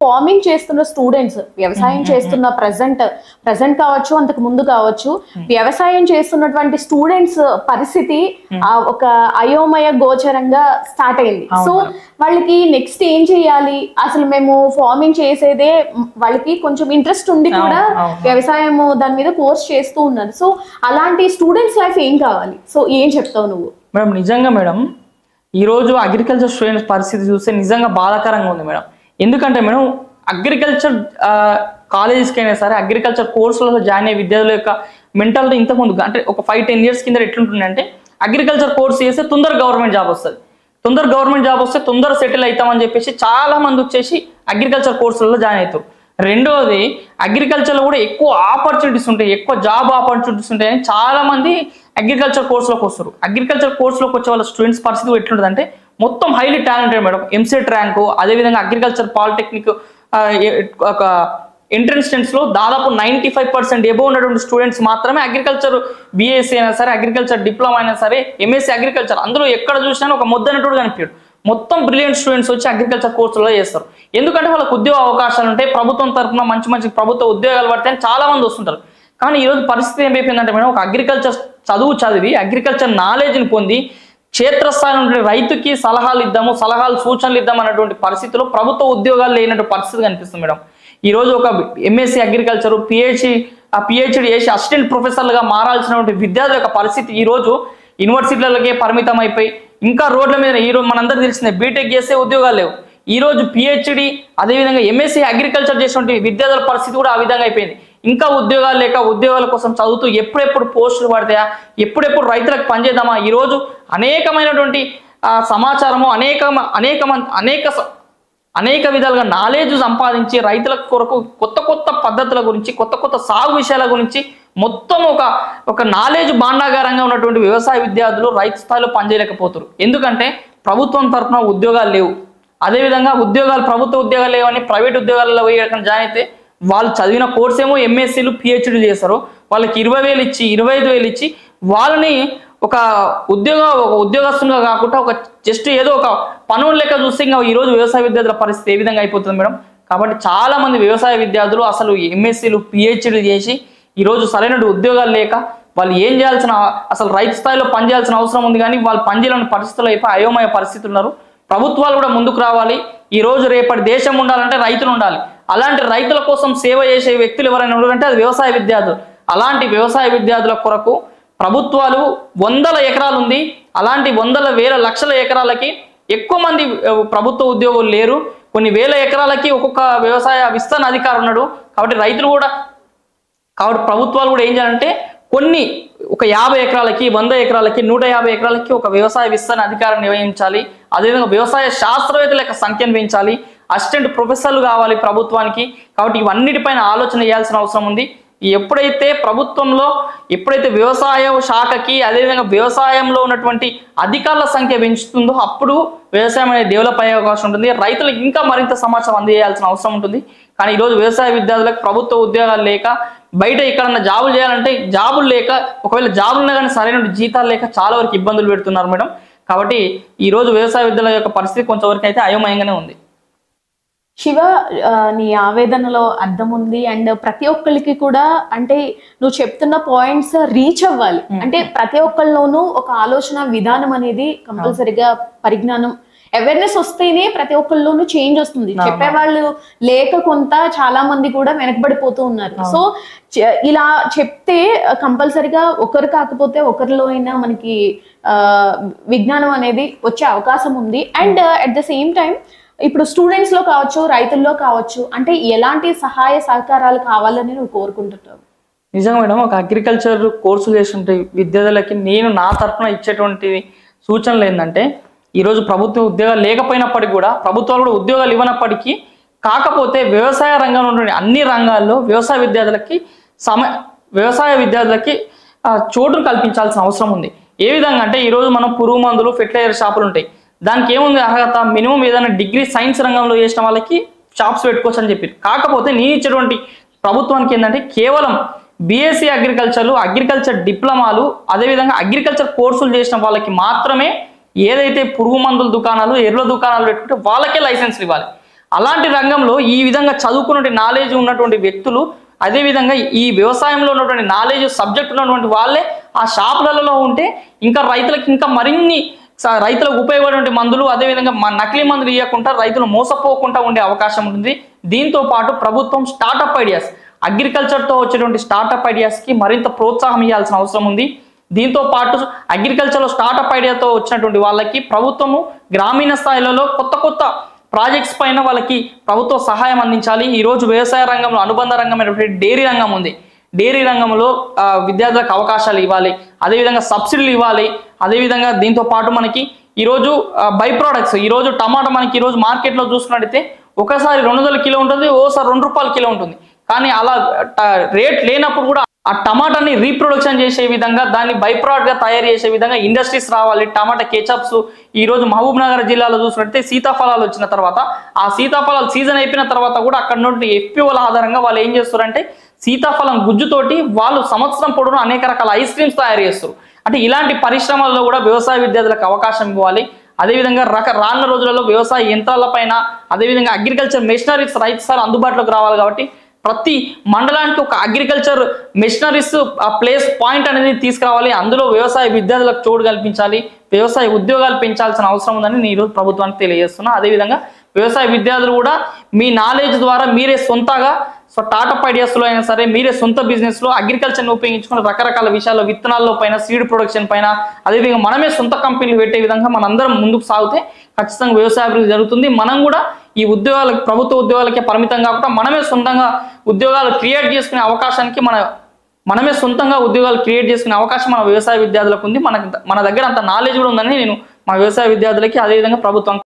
Farming చేస్తున్న students, వ్యవసాయం చేస్తున్న ప్రజెంట్ కావచ్చు, అంతకు ముందు కావచ్చు, వ్యవసాయం చేస్తున్నటువంటి స్టూడెంట్స్ పరిస్థితి ఒక అయోమయ గోచరంగా స్టార్ట్ అయింది. సో వాళ్ళకి నెక్స్ట్ ఏం చేయాలి, అసలు మేము ఫార్మింగ్ చేసేదే, వాళ్ళకి కొంచెం ఇంట్రెస్ట్ ఉండి కూడా వ్యవసాయం దాని మీద కోర్స్ చేస్తూ ఉన్నారు. సో అలాంటి స్టూడెంట్స్ లైఫ్ ఏం కావాలి, సో ఏం చెప్తావు నువ్వు? మేడం నిజంగా మేడం ఈరోజు అగ్రికల్చర్ స్టూడెంట్స్ పరిస్థితి చూస్తే నిజంగా బాధాకరంగా ఉంది మేడం. ఎందుకంటే మేడం అగ్రికల్చర్ కాలేజెస్కి అయినా సరే అగ్రికల్చర్ కోర్సులలో జాయిన్ అయ్యే విద్యార్థుల యొక్క మెంటాలిటీ ఇంతకుముందు అంటే ఒక 5-10 years కింద ఎట్లుంటుందంటే అగ్రికల్చర్ కోర్స్ చేస్తే తొందర గవర్నమెంట్ జాబ్ వస్తుంది, తొందర సెటిల్ అవుతామని చెప్పేసి చాలా మంది వచ్చేసి అగ్రికల్చర్ కోర్సులలో జాయిన్ అవుతారు. రెండోది అగ్రికల్చర్లో కూడా ఎక్కువ ఆపర్చునిటీస్ ఉంటాయి, ఎక్కువ జాబ్ ఆపర్చునిటీస్ ఉంటాయని చాలా మంది అగ్రికల్చర్ కోర్సులోకి వస్తారు. అగ్రికల్చర్ కోర్సులోకి వచ్చే వాళ్ళ స్టూడెంట్స్ పరిస్థితి ఎట్లుంటుంది అంటే మొత్తం highly talented madam, EAMCET rank, అదేవిధంగా అగ్రికల్చర్ పాలిటెక్నిక్ ఒక ఎంట్రన్స్ టెన్స్లో దాదాపు 95% ఎబో ఉన్నటువంటి స్టూడెంట్స్ మాత్రమే అగ్రికల్చర్ బీఎస్సీ అయినా సరే, అగ్రికల్చర్ డిప్లొమా అయినా సరే, ఎంఎస్సీ అగ్రికల్చర్, అందులో ఎక్కడ చూసినా ఒక మొద్దనట్టుడు కనిపించాడు. మొత్తం బ్రిలియంట్ స్టూడెంట్స్ వచ్చి అగ్రికల్చర్ కోర్సులో చేస్తారు. ఎందుకంటే వాళ్ళకి ఉద్యోగ అవకాశాలు ఉంటాయి, ప్రభుత్వం తరఫున మంచి ప్రభుత్వ ఉద్యోగాలు పడతాయని చాలా మంది వస్తుంటారు. కానీ ఈరోజు పరిస్థితి ఏమైపోయిందంటే మేడం, ఒక అగ్రికల్చర్ చదువు చదివి అగ్రికల్చర్ నాలెడ్జ్ని పొంది క్షేత్రస్థాయి నుండి రైతుకి సలహాలు సూచనలు ఇద్దాం అన్నటువంటి పరిస్థితిలో ప్రభుత్వ ఉద్యోగాలు లేనటువంటి పరిస్థితి కనిపిస్తుంది మేడం. ఈరోజు ఒక ఎంఎస్సీ అగ్రికల్చర్ పిహెచ్డి చేసి అసిస్టెంట్ ప్రొఫెసర్లుగా మారాల్సినటువంటి విద్యార్థుల యొక్క పరిస్థితి ఈరోజు యూనివర్సిటీలకే పరిమితం అయిపోయి ఇంకా రోడ్ల మీద ఈరోజు మనందరూ తెలిసిందే బీటెక్ చేసే ఉద్యోగాలు లేవు. ఈరోజు పిహెచ్డి అదేవిధంగా ఎంఎస్సీ అగ్రికల్చర్ చేసినటువంటి విద్యార్థుల పరిస్థితి కూడా ఆ విధంగా అయిపోయింది. ఇంకా ఉద్యోగాలు లేక ఉద్యోగాల కోసం చదువుతూ ఎప్పుడెప్పుడు పోస్టులు పడతాయా, ఎప్పుడెప్పుడు రైతులకు పనిచేద్దామా, ఈరోజు అనేకమైనటువంటి సమాచారము అనేక విధాలుగా నాలెడ్జ్ సంపాదించి రైతుల కొరకు కొత్త పద్ధతుల గురించి కొత్త సాగు విషయాల గురించి మొత్తం ఒక నాలెడ్జ్ భాండాగారంగా ఉన్నటువంటి వ్యవసాయ విద్యార్థులు రైతు స్థాయిలో పనిచేయలేకపోతారు. ఎందుకంటే ప్రభుత్వం తరఫున ఉద్యోగాలు లేవు, అదేవిధంగా ప్రభుత్వ ఉద్యోగాలు లేవని ప్రైవేట్ ఉద్యోగాలలో జాయిన్ అయితే వాళ్ళు చదివిన కోర్స్ ఏమో ఎంఎస్సీలు పిహెచ్డీలు చేస్తారు, వాళ్ళకి 20,000 ఇచ్చి 25,000 ఇచ్చి వాళ్ళని ఒక ఉద్యోగస్తునిగా కాకుండా ఒక జస్ట్ ఏదో ఒక పనులు లెక్క చూస్తే ఇంకా ఈరోజు వ్యవసాయ విద్యార్థుల పరిస్థితి ఏ విధంగా అయిపోతుంది మేడం. కాబట్టి చాలా మంది వ్యవసాయ విద్యార్థులు అసలు ఎంఎస్సీలు పిహెచ్డీలు చేసి ఈరోజు సరైన ఉద్యోగాలు లేక వాళ్ళు ఏం చేయాల్సిన, అసలు రైతు స్థాయిలో పనిచేయాల్సిన అవసరం ఉంది కానీ వాళ్ళు పనిచేయలేని పరిస్థితుల్లో అయిపోయి అయోమయ పరిస్థితులు ఉన్నారు. ప్రభుత్వాలు కూడా ముందుకు రావాలి. ఈరోజు రేపటి దేశం ఉండాలంటే రైతులు ఉండాలి. అలాంటి రైతుల కోసం సేవ చేసే వ్యక్తులు ఎవరైనా ఉన్నారంటే అది వ్యవసాయ విద్యార్థులు. అలాంటి వ్యవసాయ విద్యార్థుల కొరకు ప్రభుత్వాలు 100 ఎకరాలు ఉంది, అలాంటి 100,000 లక్షల ఎకరాలకి ఎక్కువ మంది ప్రభుత్వ ఉద్యోగులు లేరు, కొన్ని వేల ఎకరాలకి ఒక్కొక్క వ్యవసాయ విస్తరణ అధికారి ఉన్నాడు. కాబట్టి ప్రభుత్వాలు కూడా ఏం చేయాలంటే ఒక 50 ఎకరాలకి 100 ఎకరాలకి 150 ఎకరాలకి ఒక వ్యవసాయ విస్తరణ అధికారాన్ని నియమించాలి. అదేవిధంగా వ్యవసాయ శాస్త్రవేత్తల యొక్క సంఖ్యను పెంచాలి, అసిస్టెంట్ ప్రొఫెసర్లు కావాలి ప్రభుత్వానికి. కాబట్టి ఇవన్నిటిపైన ఆలోచన చేయాల్సిన అవసరం ఉంది. ఎప్పుడైతే వ్యవసాయ శాఖకి అదేవిధంగా వ్యవసాయంలో ఉన్నటువంటి అధికారుల సంఖ్య పెంచుతుందో అప్పుడు వ్యవసాయం అనేది డెవలప్ అయ్యే అవకాశం ఉంటుంది, రైతులకు ఇంకా మరింత సమాచారం అందజేయాల్సిన అవసరం ఉంటుంది. కానీ ఈరోజు వ్యవసాయ విద్యార్థులకు ప్రభుత్వ ఉద్యోగాలు లేక బయట ఎక్కడన్నా జాబులు చేయాలంటే జాబులు లేక, ఒకవేళ జాబులు ఉన్నా కానీ సరైన జీతాలు లేక చాలా వరకు ఇబ్బందులు పెడుతున్నారు మేడం. కాబట్టి ఈరోజు వ్యవసాయ విద్యార్థుల యొక్క పరిస్థితి కొంతవరకు అయితే అయోమయంగానే ఉంది. శివ, నీ ఆవేదనలో అర్థం ఉంది. అండ్ ప్రతి ఒక్కరికి కూడా అంటే నువ్వు చెప్తున్న పాయింట్స్ రీచ్ అవ్వాలి అంటే ప్రతి ఒక్కళ్ళలోనూ ఒక ఆలోచన విధానం అనేది కంపల్సరిగా పరిజ్ఞానం అవేర్నెస్ వస్తేనే ప్రతి ఒక్కళ్ళలోనూ చేంజ్ వస్తుంది. చెప్పేవాళ్ళు లేక కొంత చాలా మంది కూడా వెనకబడిపోతూ ఉన్నారు. సో ఇలా చెప్తే కంపల్సరిగా ఒకరు కాకపోతే ఒకరిలో అయినా మనకి విజ్ఞానం అనేది వచ్చే అవకాశం ఉంది. And at the same time ఇప్పుడు స్టూడెంట్స్ లో కావచ్చు, రైతుల్లో కావచ్చు, అంటే ఎలాంటి సహాయ సహకారాలు కావాలని నువ్వు కోరుకుంటున్నావు? నిజంగా మేడం, ఒక అగ్రికల్చర్ కోర్సులు చేస్తుంటే విద్యార్థులకి నేను నా తరఫున ఇచ్చేటువంటి సూచనలు ఏంటంటే, ఈరోజు ప్రభుత్వ ఉద్యోగాలు లేకపోయినప్పటికీ కూడా ప్రభుత్వాలు కూడా ఉద్యోగాలు ఇవ్వనప్పటికీ కాకపోతే వ్యవసాయ రంగంలో ఉన్న అన్ని రంగాల్లో వ్యవసాయ విద్యార్థులకి చోటును కల్పించాల్సిన అవసరం ఉంది. ఏ విధంగా అంటే ఈరోజు మనం పురుగు మందులు ఫెర్టిలైజర్ షాపులు ఉంటాయి, దానికి ఏముంది అర్హత, మినిమం ఏదైనా డిగ్రీ సైన్స్ రంగంలో చేసిన వాళ్ళకి షాప్స్ పెట్టుకోవచ్చు అని చెప్పి. కాకపోతే నేను ఇచ్చేటువంటి ప్రభుత్వానికి ఏంటంటే కేవలం బీఎస్సీ అగ్రికల్చర్ డిప్లొమాలు అదేవిధంగా అగ్రికల్చర్ కోర్సులు చేసిన వాళ్ళకి మాత్రమే ఏదైతే పురుగు మందుల దుకాణాలు ఎరువుల దుకాణాలు పెట్టుకుంటే వాళ్ళకే లైసెన్స్లు ఇవ్వాలి. అలాంటి రంగంలో ఈ విధంగా చదువుకున్నటువంటి నాలెడ్జ్ ఉన్నటువంటి వ్యక్తులు, అదేవిధంగా ఈ వ్యవసాయంలో ఉన్నటువంటి నాలెడ్జ్ సబ్జెక్ట్ ఉన్నటువంటి వాళ్ళే ఆ షాపులలో ఉంటే ఇంకా రైతులకు ఇంకా మరిన్ని రైతులకు ఉపయోగపడే మందులు, అదేవిధంగా నకిలీ మందులు ఇవ్వకుండా రైతులు మోసపోకుండా ఉండే అవకాశం ఉంటుంది. దీంతో పాటు ప్రభుత్వం స్టార్టప్ ఐడియాస్, అగ్రికల్చర్తో వచ్చేటువంటి స్టార్టప్ ఐడియాస్కి మరింత ప్రోత్సాహం ఇవ్వాల్సిన అవసరం ఉంది. దీంతో పాటు అగ్రికల్చర్లో స్టార్టప్ ఐడియాతో వచ్చినటువంటి వాళ్ళకి ప్రభుత్వము గ్రామీణ స్థాయిలలో కొత్త కొత్త ప్రాజెక్ట్స్ పైన వాళ్ళకి ప్రభుత్వ సహాయం అందించాలి. ఈరోజు వ్యవసాయ రంగంలో అనుబంధ రంగమైనటువంటి డైరీ రంగం ఉంది. డైరీ రంగంలో విద్యార్థులకు అవకాశాలు ఇవ్వాలి, అదేవిధంగా సబ్సిడీలు ఇవ్వాలి. అదేవిధంగా దీంతో పాటు మనకి ఈరోజు బై ప్రోడక్ట్స్, ఈరోజు టమాటా మనకి ఈరోజు మార్కెట్లో చూసుకున్నట్టయితే ఒకసారి 200 కిలో ఉంటుంది, ఓసారి 2 రూపాయల కిలో ఉంటుంది. కానీ అలా రేట్ లేనప్పుడు కూడా ఆ టమాటాని రీప్రొడక్షన్ చేసే విధంగా, దాన్ని బై ప్రోడక్ట్ గా తయారు చేసే విధంగా ఇండస్ట్రీస్ రావాలి. టమాటా కేచప్స్, ఈ రోజు మహబూబ్ నగర్ జిల్లాలో చూసినట్టే సీతాఫలాలు వచ్చిన తర్వాత, ఆ సీతాఫలాలు సీజన్ అయిపోయిన తర్వాత కూడా అక్కడ నుండి FPOల ఆధారంగా వాళ్ళు ఏం చేస్తారంటే సీతాఫలం గుజ్జుతోటి వాళ్ళు సంవత్సరం పొడవునా అనేక రకాల ఐస్ క్రీమ్స్ తయారు చేస్తారు. అంటే ఇలాంటి పరిశ్రమల్లో కూడా వ్యవసాయ విద్యార్థులకు అవకాశం ఇవ్వాలి. అదేవిధంగా రానున్న రోజులలో వ్యవసాయ యంత్రాల పైన, అదేవిధంగా అగ్రికల్చర్ మెషినరీస్ రైతు అందుబాటులోకి రావాలి. కాబట్టి ప్రతి మండలానికి ఒక అగ్రికల్చర్ మెషినరీస్ ప్లేస్ పాయింట్ అనేది తీసుకురావాలి. అందులో వ్యవసాయ విద్యార్థులకు చోటు కల్పించాలి, వ్యవసాయ ఉద్యోగాలు పెంచాల్సిన అవసరం ఉందని నేను ఈరోజు ప్రభుత్వానికి తెలియజేస్తున్నా. అదేవిధంగా వ్యవసాయ విద్యార్థులు కూడా మీ నాలెడ్జ్ ద్వారా మీరే సొంతగా స్టార్టప్ ఐడియాస్లో అయినా సరే, మీరే సొంత బిజినెస్లో అగ్రికల్చర్ని ఉపయోగించుకుని రకరకాల విషయాల్లో, విత్తనాల్లో పైన, సీడ్ ప్రొడక్షన్ పైన, అదేవిధంగా మనమే సొంత కంపెనీలు పెట్టే విధంగా మనందరం ముందుకు సాగితే ఖచ్చితంగా వ్యవసాయ అభివృద్ధి జరుగుతుంది. మనం కూడా ఈ ఉద్యోగాలకు, ప్రభుత్వ ఉద్యోగాలకే పరిమితం కాకుండా మనమే సొంతంగా ఉద్యోగాలు క్రియేట్ చేసుకునే అవకాశానికి మనమే సొంతంగా ఉద్యోగాలు క్రియేట్ చేసుకునే అవకాశం మన వ్యవసాయ విద్యార్థులకు ఉంది. మన దగ్గర అంత నాలెడ్జ్ కూడా ఉందని నేను మా వ్యవసాయ విద్యార్థులకి, అదేవిధంగా ప్రభుత్వం